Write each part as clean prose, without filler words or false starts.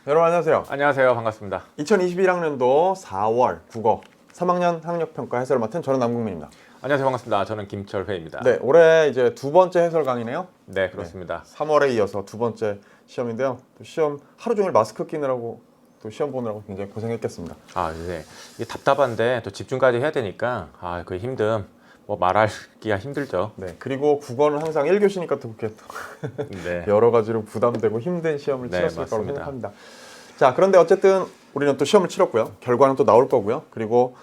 여러분 안녕하세요. 안녕하세요. 반갑습니다. 2021학년도 4월 국어 3학년 학력평가 해설을 맡은 저는 남궁민입니다. 안녕하세요. 반갑습니다. 저는 김철회입니다. 네, 올해 이제 두 번째 해설 강의네요. 네, 그렇습니다. 3월에 이어서 두 번째 시험인데요. 또 시험 하루 종일 마스크 끼느라고 또 시험 보느라고 굉장히 고생했겠습니다. 네. 이게 답답한데 또 집중까지 해야 되니까 그 힘듦 뭐 말하기가 힘들죠. 네, 그리고 국어는 항상 1교시니까 또 그렇게 또 네. 여러 가지로 부담되고 힘든 시험을 네, 치렀을 거라고 맞습니다. 생각합니다. 자, 그런데 어쨌든 우리는 또 시험을 치렀고요. 결과는 또 나올 거고요. 그리고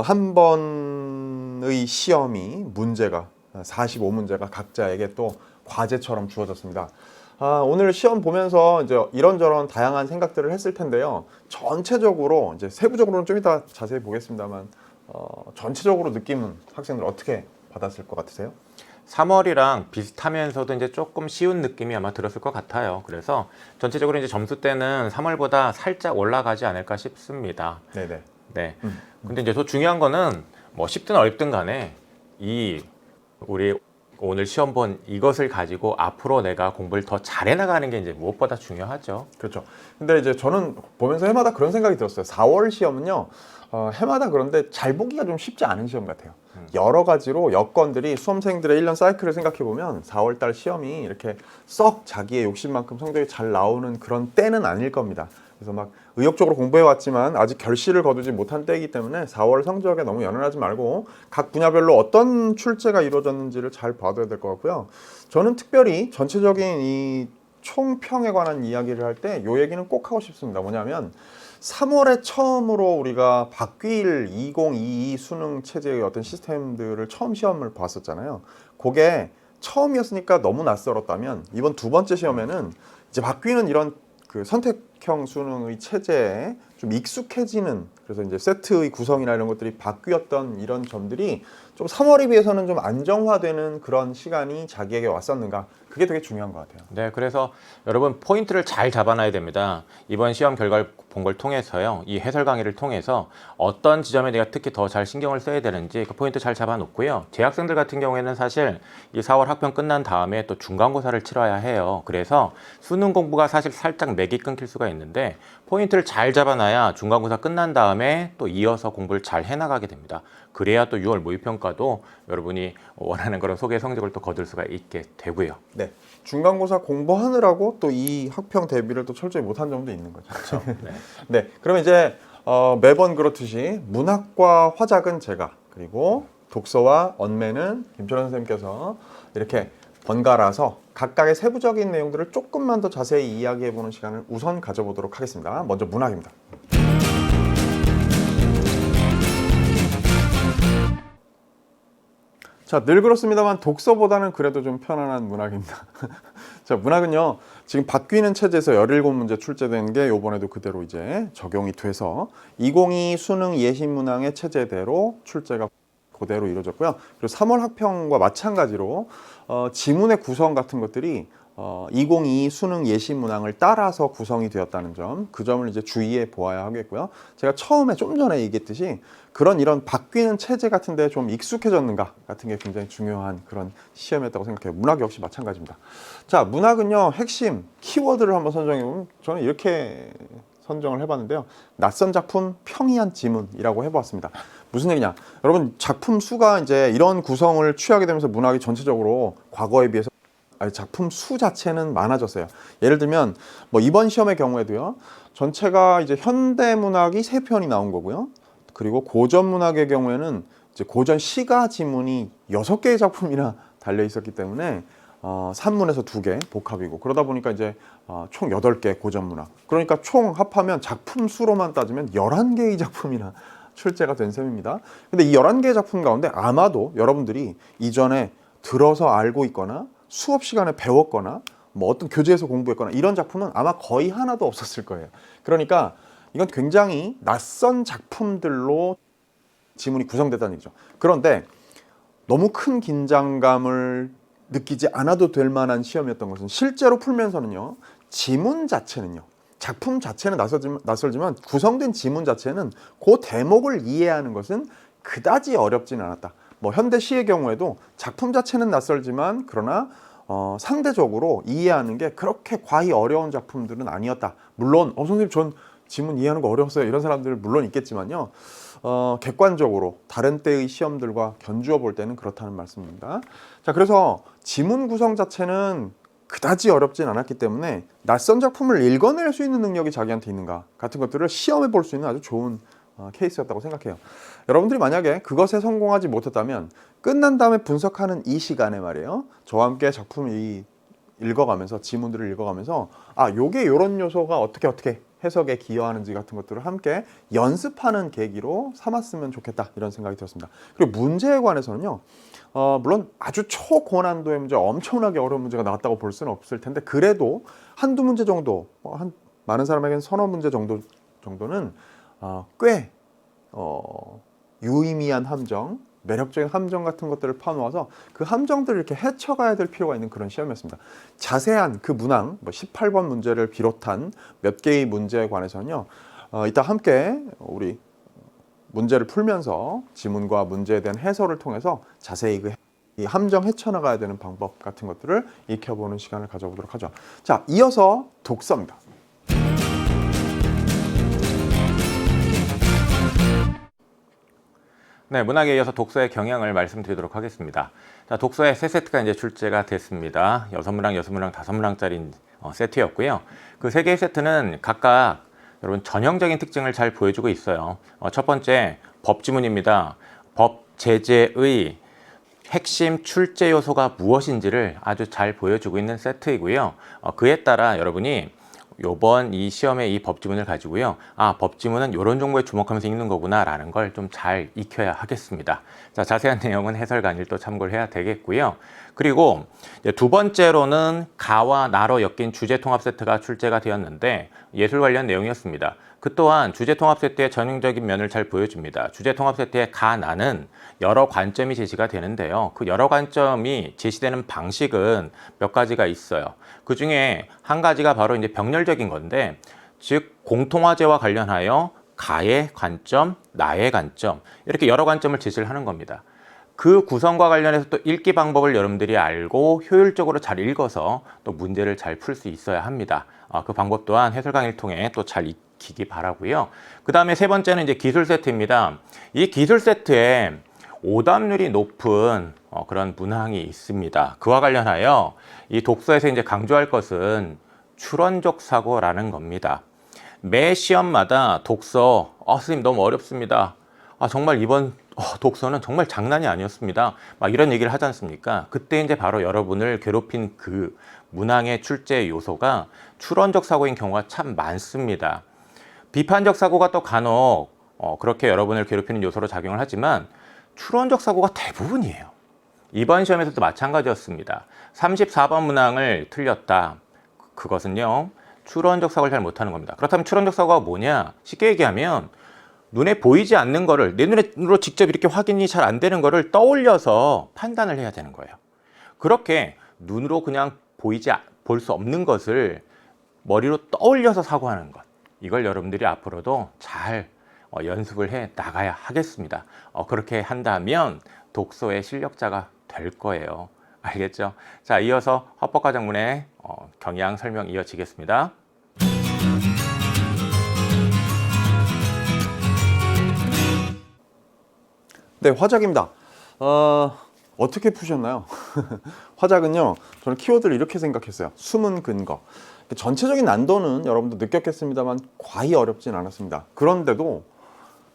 한 번의 시험이 문제가 45문제가 각자에게 또 과제처럼 주어졌습니다. 오늘 시험 보면서 이제 이런저런 다양한 생각들을 했을 텐데요. 전체적으로 이제 세부적으로는 좀 이따 자세히 보겠습니다만 전체적으로 느낌은 학생들 어떻게 받았을 것 같으세요? 3월이랑 비슷하면서도 이제 조금 쉬운 느낌이 아마 들었을 것 같아요. 그래서 전체적으로 이제 점수대는 3월보다 살짝 올라가지 않을까 싶습니다. 네네. 네. 근데 이제 더 중요한 거는 뭐 쉽든 어렵든 간에 우리 오늘 시험 본 이것을 가지고 앞으로 내가 공부를 더 잘해 나가는 게 이제 무엇보다 중요하죠. 그렇죠. 근데 이제 저는 보면서 해마다 그런 생각이 들었어요. 4월 시험은요, 해마다 그런데 잘 보기가 좀 쉽지 않은 시험 같아요. 여러 가지로 여건들이 수험생들의 1년 사이클을 생각해 보면 4월 달 시험이 이렇게 썩 자기의 욕심만큼 성적이 잘 나오는 그런 때는 아닐 겁니다. 그래서 막 의욕적으로 공부해 왔지만 아직 결실을 거두지 못한 때이기 때문에 4월 성적에 너무 연연하지 말고 각 분야별로 어떤 출제가 이루어졌는지를 잘 봐둬야 될 것 같고요. 저는 특별히 전체적인 이 총평에 관한 이야기를 할 때 이 얘기는 꼭 하고 싶습니다. 뭐냐면 3월에 처음으로 우리가 바뀔 2022 수능 체제의 어떤 시스템들을 처음 시험을 봤었잖아요. 그게 처음이었으니까 너무 낯설었다면 이번 두 번째 시험에는 이제 바뀌는 이런 그 선택형 수능의 체제에 좀 익숙해지는, 그래서 이제 세트의 구성이나 이런 것들이 바뀌었던 이런 점들이 좀 3월에 비해서는 좀 안정화되는 그런 시간이 자기에게 왔었는가, 그게 되게 중요한 것 같아요. 네, 그래서 여러분 포인트를 잘 잡아놔야 됩니다. 이번 시험 결과를 본 걸 통해서요, 이 해설 강의를 통해서 어떤 지점에 내가 특히 더 잘 신경을 써야 되는지 그 포인트 잘 잡아놓고요. 재학생들 같은 경우에는 사실 이 4월 학평 끝난 다음에 또 중간고사를 치러야 해요. 그래서 수능 공부가 사실 살짝 맥이 끊길 수가 있는데 포인트를 잘 잡아놔야 중간고사 끝난 다음에 또 이어서 공부를 잘 해나가게 됩니다. 그래야 또 6월 모의평가도 여러분이 원하는 그런 소개 성적을 또 거둘 수가 있게 되고요. 네. 중간고사 공부하느라고 또 이 학평 대비를 또 철저히 못한 점도 있는 거죠. 그렇죠. 네. 네. 그러면 이제 매번 그렇듯이 문학과 화작은 제가, 그리고 독서와 언매는 김철원 선생님께서 이렇게 번갈아서 각각의 세부적인 내용들을 조금만 더 자세히 이야기해보는 시간을 우선 가져보도록 하겠습니다. 먼저 문학입니다. 자, 늘 그렇습니다만 독서보다는 그래도 좀 편안한 문학입니다. 자, 문학은요, 지금 바뀌는 체제에서 17문제 출제된 게 이번에도 그대로 이제 적용이 돼서 2022 수능 예시문항의 체제대로 출제가 그대로 이루어졌고요. 그리고 3월 학평과 마찬가지로 지문의 구성 같은 것들이 2022 수능 예시문항을 따라서 구성이 되었다는 점, 그 점을 이제 주의해 보아야 하겠고요. 제가 처음에 좀 전에 얘기했듯이 이런 바뀌는 체제 같은 데 좀 익숙해졌는가 같은 게 굉장히 중요한 그런 시험이었다고 생각해요. 문학 역시 마찬가지입니다. 자, 문학은요, 핵심 키워드를 한번 선정해 보면 저는 이렇게 선정을 해봤는데요. 낯선 작품 평이한 지문이라고 해보았습니다. 무슨 얘기냐? 여러분, 작품 수가 이제 이런 구성을 취하게 되면서 문학이 전체적으로 과거에 비해서 작품 수 자체는 많아졌어요. 예를 들면 뭐 이번 시험의 경우에도요, 전체가 이제 현대 문학이 3편이 나온 거고요. 그리고 고전 문학의 경우에는 이제 고전 시가 지문이 6개의 작품이나 달려 있었기 때문에 산문에서 2개 복합이고, 그러다 보니까 이제 총 8개 고전 문학. 그러니까 총 합하면 작품 수로만 따지면 11개의 작품이나 출제가 된 셈입니다. 근데 이 11개의 작품 가운데 아마도 여러분들이 이전에 들어서 알고 있거나 수업 시간에 배웠거나 뭐 어떤 교재에서 공부했거나 이런 작품은 아마 거의 하나도 없었을 거예요. 그러니까 이건 굉장히 낯선 작품들로 지문이 구성됐다는 얘기죠. 그런데 너무 큰 긴장감을 느끼지 않아도 될 만한 시험이었던 것은 실제로 풀면서는요, 지문 자체는요, 작품 자체는 낯설지만 구성된 지문 자체는 그 대목을 이해하는 것은 그다지 어렵진 않았다. 뭐 현대 시의 경우에도 작품 자체는 낯설지만 그러나 상대적으로 이해하는 게 그렇게 과히 어려운 작품들은 아니었다. 물론 선생님 전 지문 이해하는 거 어려웠어요. 이런 사람들 물론 있겠지만요. 객관적으로 다른 때의 시험들과 견주어 볼 때는 그렇다는 말씀입니다. 자, 그래서 지문 구성 자체는 그다지 어렵진 않았기 때문에 낯선 작품을 읽어낼 수 있는 능력이 자기한테 있는가 같은 것들을 시험해 볼 수 있는 아주 좋은 케이스였다고 생각해요. 여러분들이 만약에 그것에 성공하지 못했다면 끝난 다음에 분석하는 이 시간에 말이에요. 저와 함께 작품을 읽어가면서 지문들을 읽어가면서 요게 요런 요소가 어떻게 해석에 기여하는지 같은 것들을 함께 연습하는 계기로 삼았으면 좋겠다 이런 생각이 들었습니다. 그리고 문제에 관해서는요. 물론 아주 초고난도의 문제, 엄청나게 어려운 문제가 나왔다고 볼 수는 없을 텐데 그래도 한두 문제 정도, 많은 사람에게는 서너 문제 정도는 꽤 유의미한 함정, 매력적인 함정 같은 것들을 파놓아서 그 함정들을 이렇게 헤쳐가야 될 필요가 있는 그런 시험이었습니다. 자세한 그 문항, 18번 문제를 비롯한 몇 개의 문제에 관해서는요. 이따 함께 우리 문제를 풀면서 지문과 문제에 대한 해설을 통해서 자세히 이 함정 헤쳐나가야 되는 방법 같은 것들을 익혀보는 시간을 가져보도록 하죠. 자, 이어서 독서입니다. 네, 문학에 이어서 독서의 경향을 말씀드리도록 하겠습니다. 자, 독서의 세 세트가 이제 출제가 됐습니다. 6문항, 6문항, 5문항짜리 세트였고요. 그 세 개의 세트는 각각 여러분 전형적인 특징을 잘 보여주고 있어요. 첫 번째 법지문입니다. 법 제재의 핵심 출제 요소가 무엇인지를 아주 잘 보여주고 있는 세트이고요. 그에 따라 여러분이 요번 이 시험의 이 법지문을 가지고요. 법지문은 이런 정보에 주목하면서 읽는 거구나 라는 걸 좀 잘 익혀야 하겠습니다. 자, 자세한 내용은 해설 강의를 또 참고를 해야 되겠고요. 그리고 두 번째로는 가와 나로 엮인 주제통합 세트가 출제가 되었는데 예술 관련 내용이었습니다. 그 또한 주제통합 세트의 전형적인 면을 잘 보여줍니다. 주제통합 세트의 가, 나는 여러 관점이 제시가 되는데요. 그 여러 관점이 제시되는 방식은 몇 가지가 있어요. 그 중에 한 가지가 바로 이제 병렬적인 건데, 즉 공통화제와 관련하여 가의 관점, 나의 관점, 이렇게 여러 관점을 제시를 하는 겁니다. 그 구성과 관련해서 또 읽기 방법을 여러분들이 알고 효율적으로 잘 읽어서 또 문제를 잘 풀 수 있어야 합니다. 그 방법 또한 해설 강의를 통해 또 잘 익히기 바라고요. 그 다음에 세 번째는 이제 기술 세트입니다. 이 기술 세트에 오답률이 높은 그런 문항이 있습니다. 그와 관련하여 이 독서에서 이제 강조할 것은 추론적 사고라는 겁니다. 매 시험마다 독서, 선생님 너무 어렵습니다. 정말 이번 독서는 정말 장난이 아니었습니다. 막 이런 얘기를 하지 않습니까? 그때 이제 바로 여러분을 괴롭힌 그 문항의 출제 요소가 추론적 사고인 경우가 참 많습니다. 비판적 사고가 또 간혹 그렇게 여러분을 괴롭히는 요소로 작용을 하지만 추론적 사고가 대부분이에요. 이번 시험에서도 마찬가지였습니다. 34번 문항을 틀렸다. 그것은요, 추론적 사고를 잘 못하는 겁니다. 그렇다면 추론적 사고가 뭐냐? 쉽게 얘기하면 눈에 보이지 않는 거를 내 눈으로 직접 이렇게 확인이 잘 안 되는 거를 떠올려서 판단을 해야 되는 거예요. 그렇게 눈으로 그냥 볼 수 없는 것을 머리로 떠올려서 사고하는 것. 이걸 여러분들이 앞으로도 잘 연습을 해 나가야 하겠습니다. 그렇게 한다면 독서의 실력자가 될 거예요. 알겠죠? 자, 이어서 헌법과정문의 경향 설명 이어지겠습니다. 네, 화작입니다. 어떻게 푸셨나요? 화작은요, 저는 키워드를 이렇게 생각했어요. 숨은 근거. 전체적인 난도는 여러분도 느꼈겠습니다만 과히 어렵진 않았습니다. 그런데도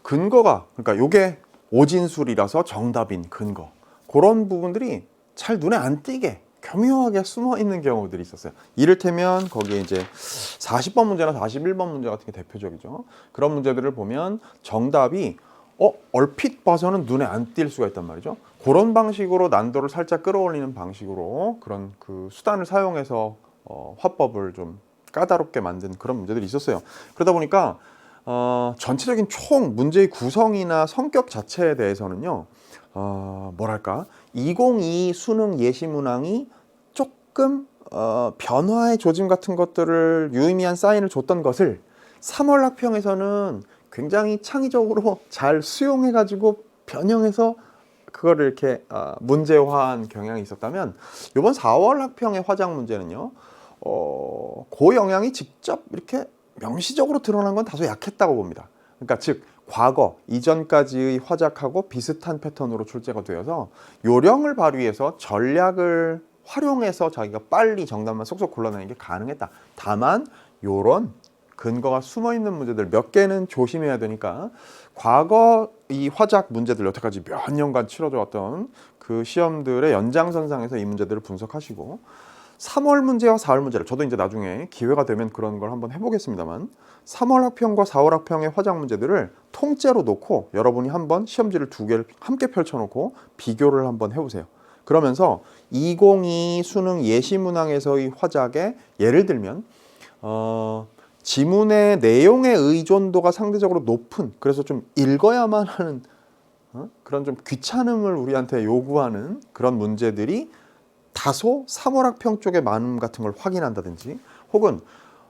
근거가, 그러니까 요게 오진술이라서 정답인 근거, 그런 부분들이 잘 눈에 안 띄게 교묘하게 숨어 있는 경우들이 있었어요. 이를테면 거기에 이제 40번 문제나 41번 문제 같은 게 대표적이죠. 그런 문제들을 보면 정답이 얼핏 봐서는 눈에 안 띌 수가 있단 말이죠. 그런 방식으로 난도를 살짝 끌어올리는 방식으로 그런 그 수단을 사용해서 화법을 좀 까다롭게 만든 그런 문제들이 있었어요. 그러다 보니까 전체적인 총 문제의 구성이나 성격 자체에 대해서는요, 뭐랄까 2022 수능 예시 문항이 조금 변화의 조짐 같은 것들을 유의미한 사인을 줬던 것을 3월 학평에서는 굉장히 창의적으로 잘 수용해가지고 변형해서 그거를 이렇게 문제화한 경향이 있었다면 이번 4월 학평의 화작 문제는요. 그 영향이 직접 이렇게 명시적으로 드러난 건 다소 약했다고 봅니다. 그러니까 즉 과거 이전까지의 화작하고 비슷한 패턴으로 출제가 되어서 요령을 발휘해서 전략을 활용해서 자기가 빨리 정답만 쏙쏙 골라내는 게 가능했다. 다만 요런 근거가 숨어있는 문제들 몇 개는 조심해야 되니까 과거 이 화작 문제들 여태까지 몇 년간 치러져 왔던 그 시험들의 연장선상에서 이 문제들을 분석하시고 3월 문제와 4월 문제를 저도 이제 나중에 기회가 되면 그런 걸 한번 해보겠습니다만 3월 학평과 4월 학평의 화작 문제들을 통째로 놓고 여러분이 한번 시험지를 두 개를 함께 펼쳐놓고 비교를 한번 해보세요. 그러면서 2022 수능 예시문항에서의 화작에 예를 들면 지문의 내용의 의존도가 상대적으로 높은 그래서 좀 읽어야만 하는 그런 좀 귀찮음을 우리한테 요구하는 그런 문제들이 다소 3월 학평 쪽의 많음 같은 걸 확인한다든지 혹은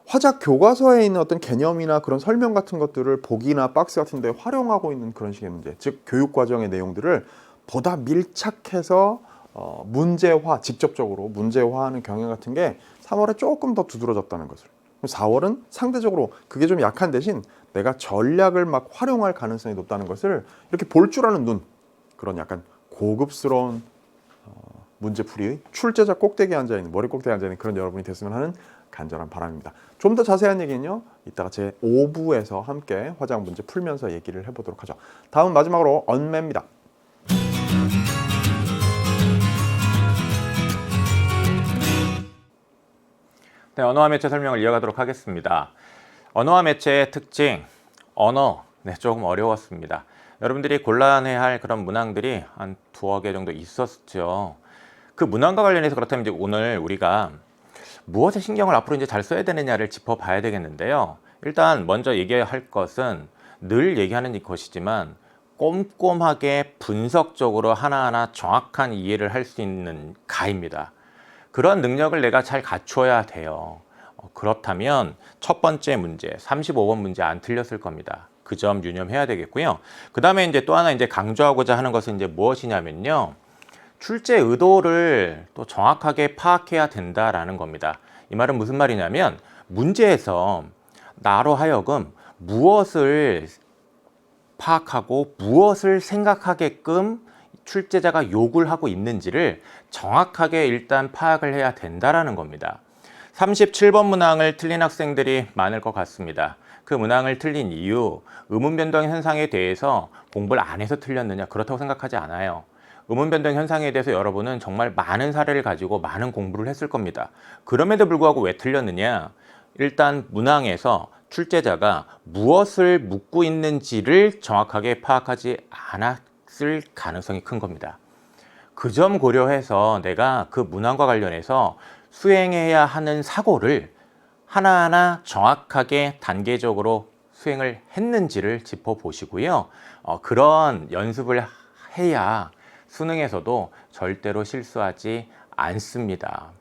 화작 교과서에 있는 어떤 개념이나 그런 설명 같은 것들을 보기나 박스 같은 데 활용하고 있는 그런 식의 문제 즉 교육과정의 내용들을 보다 밀착해서 문제화, 직접적으로 문제화하는 경향 같은 게 3월에 조금 더 두드러졌다는 것을 4월은 상대적으로 그게 좀 약한 대신 내가 전략을 막 활용할 가능성이 높다는 것을 이렇게 볼 줄 아는 눈 그런 약간 고급스러운 문제풀이의 출제자 꼭대기에 앉아있는 머리 꼭대기에 앉아있는 그런 여러분이 됐으면 하는 간절한 바람입니다. 좀 더 자세한 얘기는요 이따가 제 5부에서 함께 화작 문제 풀면서 얘기를 해보도록 하죠. 다음 마지막으로 언매입니다. 네, 언어와 매체 설명을 이어가도록 하겠습니다. 언어와 매체의 특징, 언어, 조금 어려웠습니다. 여러분들이 곤란해할 그런 문항들이 한 2개 정도 있었죠. 그 문항과 관련해서 그렇다면 이제 오늘 우리가 무엇에 신경을 앞으로 이제 잘 써야 되느냐를 짚어봐야 되겠는데요. 일단 먼저 얘기할 것은 늘 얘기하는 것이지만 꼼꼼하게 분석적으로 하나하나 정확한 이해를 할 수 있는 가입니다. 그런 능력을 내가 잘 갖춰야 돼요. 그렇다면 첫 번째 문제, 35번 문제 안 틀렸을 겁니다. 그 점 유념해야 되겠고요. 그 다음에 이제 또 하나 이제 강조하고자 하는 것은 이제 무엇이냐면요. 출제 의도를 또 정확하게 파악해야 된다라는 겁니다. 이 말은 무슨 말이냐면 문제에서 나로 하여금 무엇을 파악하고 무엇을 생각하게끔 출제자가 요구를 하고 있는지를 정확하게 일단 파악을 해야 된다라는 겁니다. 37번 문항을 틀린 학생들이 많을 것 같습니다. 그 문항을 틀린 이유, 의문 변동 현상에 대해서 공부를 안 해서 틀렸느냐 그렇다고 생각하지 않아요. 의문 변동 현상에 대해서 여러분은 정말 많은 사례를 가지고 많은 공부를 했을 겁니다. 그럼에도 불구하고 왜 틀렸느냐? 일단 문항에서 출제자가 무엇을 묻고 있는지를 정확하게 파악하지 않았을 가능성이 큰 겁니다. 그 점 고려해서 내가 그 문항과 관련해서 수행해야 하는 사고를 하나하나 정확하게 단계적으로 수행을 했는지를 짚어보시고요. 그런 연습을 해야 수능에서도 절대로 실수하지 않습니다.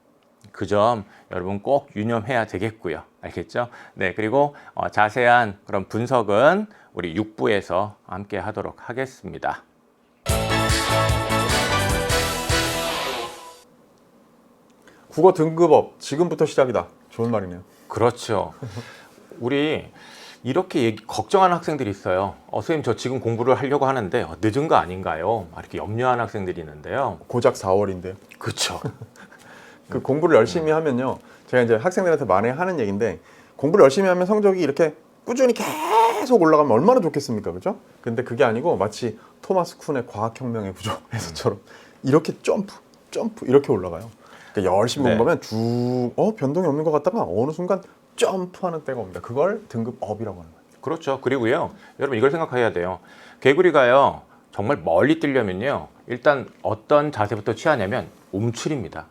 그 점 여러분 꼭 유념해야 되겠고요. 알겠죠? 네, 그리고 자세한 그런 분석은 우리 6부에서 함께 하도록 하겠습니다. 국어 등급업 지금부터 시작이다. 좋은 말이네요. 그렇죠. 우리 이렇게 걱정하는 학생들이 있어요. 선생님 저 지금 공부를 하려고 하는데 늦은 거 아닌가요? 이렇게 염려하는 학생들이 있는데요. 고작 4월인데요. 그렇죠. 그 공부를 열심히 하면요. 제가 이제 학생들한테 많이 하는 얘기인데 공부를 열심히 하면 성적이 이렇게 꾸준히 계속 올라가면 얼마나 좋겠습니까? 그죠? 근데 그게 아니고 마치 토마스 쿤의 과학혁명의 구조에서처럼 이렇게 점프 이렇게 올라가요. 그러니까 열심히 공부하면 쭉 변동이 없는 것 같다가 어느 순간 점프하는 때가 옵니다. 그걸 등급업이라고 하는 거예요. 그렇죠. 그리고요. 여러분 이걸 생각해야 돼요. 개구리가요. 정말 멀리 뛰려면요. 일단 어떤 자세부터 취하냐면 움츠립니다.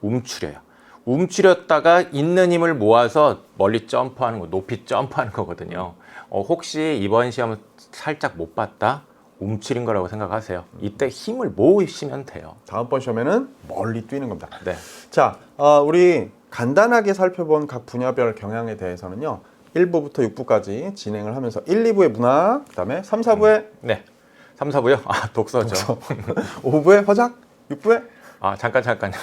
움츠려요. 움츠렸다가 있는 힘을 모아서 멀리 점프하는 거, 높이 점프하는 거거든요. 혹시 이번 시험은 살짝 못 봤다? 움츠린 거라고 생각하세요. 이때 힘을 모으시면 돼요. 다음번 시험에는 멀리 뛰는 겁니다. 네. 자, 우리 간단하게 살펴본 각 분야별 경향에 대해서는요. 1부부터 6부까지 진행을 하면서 1, 2부의 문학, 그다음에 3, 4부의 네. 3, 4부요? 아, 독서죠. 5부에 화작? 6부에? 아, 잠깐요.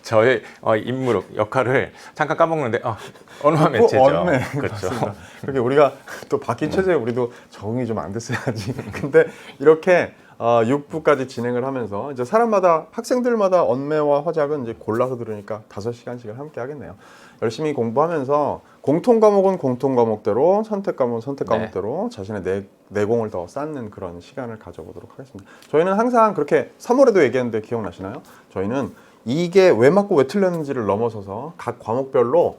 저의 임무 역할을 잠깐 까먹는데 언어 매체죠. 언매. 그렇죠. 그렇게 우리가 또 바뀐 체제에 우리도 적응이 좀 안 됐어야지. 근데 이렇게 6부까지 진행을 하면서 이제 사람마다 학생들마다 언매와 화작은 이제 골라서 들으니까 5시간씩을 함께 하겠네요. 열심히 공부하면서 공통 과목은 공통 과목대로, 선택 과목은 선택 과목대로 자신의 내공을 더 쌓는 그런 시간을 가져보도록 하겠습니다. 저희는 항상 그렇게 3월에도 얘기했는데 기억나시나요? 저희는 이게 왜 맞고 왜 틀렸는지를 넘어서서 각 과목별로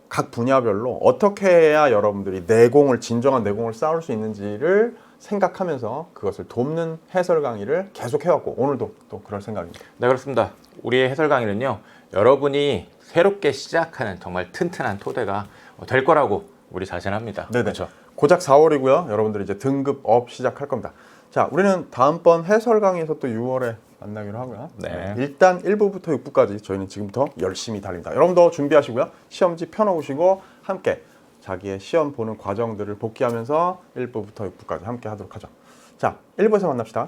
각 분야별로 어떻게 해야 여러분들이 내공을 진정한 내공을 쌓을 수 있는지를 생각하면서 그것을 돕는 해설 강의를 계속 해왔고 오늘도 또 그럴 생각입니다. 네, 그렇습니다. 우리의 해설 강의는요, 여러분이 새롭게 시작하는 정말 튼튼한 토대가 될 거라고 우리 자신합니다. 네네. 그렇죠. 고작 4월이고요. 여러분들이 이제 등급 업 시작할 겁니다. 자, 우리는 다음번 해설 강의에서 또 6월에 만나기로 하고요. 네. 일단 1부부터 6부까지 저희는 지금부터 열심히 달립니다. 여러분도 준비하시고요. 시험지 펴놓으시고 함께 자기의 시험 보는 과정들을 복귀하면서 1부부터 6부까지 함께 하도록 하죠. 자, 1부에서 만납시다.